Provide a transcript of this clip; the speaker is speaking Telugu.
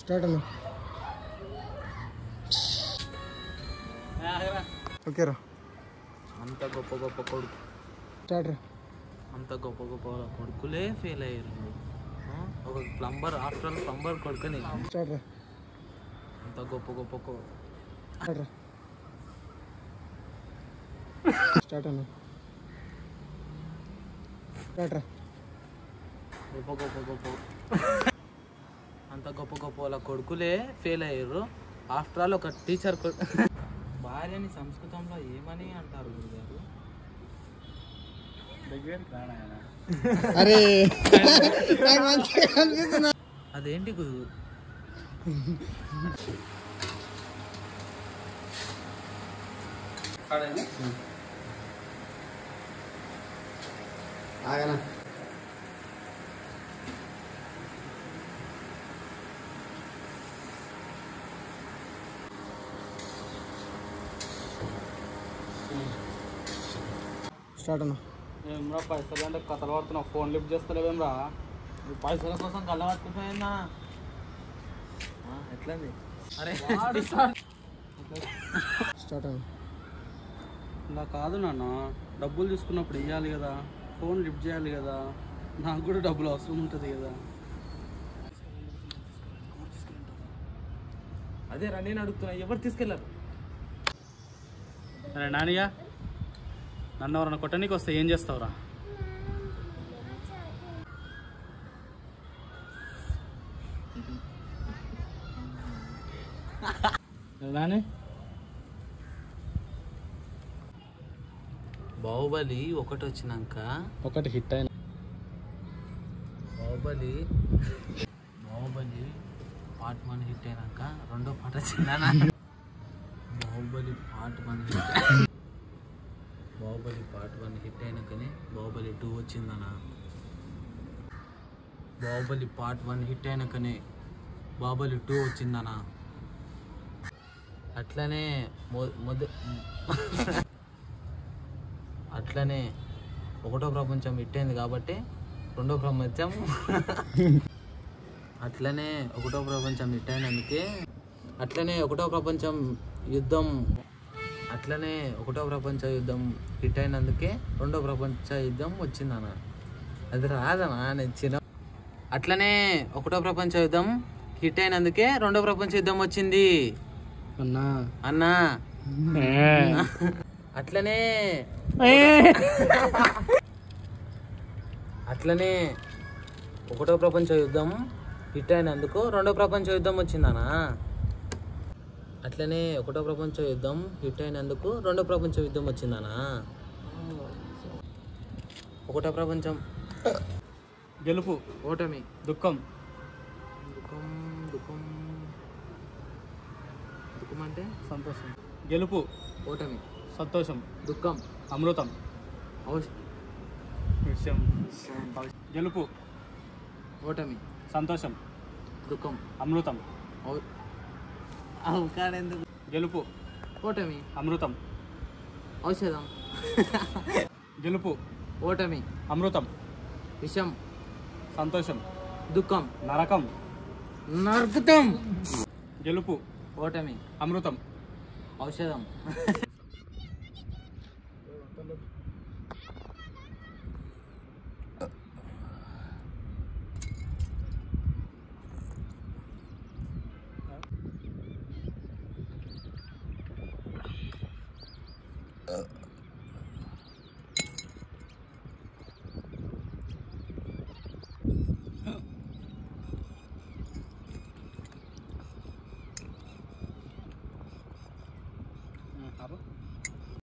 స్టార్ట్ అన్న. ఓకే రా. అంత గొప్ప గొప్ప కొడుకు స్టార్ట్ రా. అంత గొప్ప గొప్ప కొడుకులే ఫెయిల్ అయ్యారు. ఒక ప్లంబర్ ఆఫ్టర్ ప్లంబర్ కొడుకుని స్టార్ట్ రా. అంత గొప్ప గొప్ప స్టార్ట్ రా. స్టార్ట్ అన్న. స్టార్ట్ రా. గొప్ప గొప్ప గొప్ప అంత గొప్ప గొప్ప వాళ్ళ కొడుకులే ఫెయిల్ అయ్యారు. ఆఫ్టర్ ఆల్ ఒక టీచర్ భార్యని సంస్కృతంలో ఏమని అంటారు గురుగారు? అరే అదేంటి గురు? ఆగనా. స్టార్ట్ అన్న. ఏమరా పైసలు అంటే కథలు పడుతున్నావు, ఫోన్ లిఫ్ట్ చేస్తలేవేమరా? పైసల కోసం కళ్ళ పట్టుకుపోయిందా? ఎట్లండి? అరే స్టార్ట్ అన్న. ఇలా కాదు నాన్న, డబ్బులు తీసుకున్నప్పుడు ఇవ్వాలి కదా, ఫోన్ లిఫ్ట్ చేయాలి కదా, నాకు కూడా డబ్బులు అవసరం ఉంటుంది కదా. అదే రా నేను అడుగుతున్నా, ఎవరు తీసుకెళ్ళారు? అరే నానిగా, నన్ను ఎవరన్నా కొట్టనీకి వస్తే ఏం చేస్తావురా? నాని బాహుబలి ఒకటి వచ్చినాక ఒకటి హిట్ అయిన బాహుబలి పార్ట్ 1 హిట్ అయినాక రెండో పాట వచ్చిందా? బాహుబలి పార్ట్ 1 హిట్ అయినాకనే బాహుబలి 2 వచ్చిందనా? బాహుబలి పార్ట్ 1 హిట్ అయినాకనే బాహుబలి 2 వచ్చిందనా? అట్లనే అట్లనే ఒకటో ప్రపంచం హిట్ అయింది కాబట్టి రెండో ప్రపంచం అట్లనే ఒకటో ప్రపంచం హిట్ అయినందుకే అట్లనే ఒకటో ప్రపంచ యుద్ధం హిట్ అయినందుకే రెండో ప్రపంచ యుద్ధం వచ్చిందన్న. అది రాదనా నేను చిన్న. అట్లనే ఒకటో ప్రపంచ యుద్ధం హిట్ అయినందుకే రెండో ప్రపంచ యుద్ధం వచ్చింది అన్నా. అన్నా. అట్లనే ఒకటో ప్రపంచ యుద్ధం హిట్ అయినందుకు రెండో ప్రపంచ యుద్ధం వచ్చిందనా? అట్లనే ఒకటో ప్రపంచ యుద్ధం హిట్ అయినందుకు రెండో ప్రపంచ యుద్ధం వచ్చిందనా? ఒకటో ప్రపంచం గెలుపు, ఓటమి, దుఃఖం, దుఃఖం దుఃఖం దుఃఖం అంటే సంతోషం. గెలుపు, ఓటమి, సంతోషం, దుఃఖం, అమృతం, విషయం. గెలుపు, ఓటమి, సంతోషం, దుఃఖం, అమృతం. కాడెందుకు? గెలుపు, ఓటమి, అమృతం, ఔషధం, గెలుపు, ఓటమి, అమృతం, విషం, సంతోషం, దుఃఖం, నరకం. నరకుతం. గెలుపు, ఓటమి, అమృతం, ఔషధం.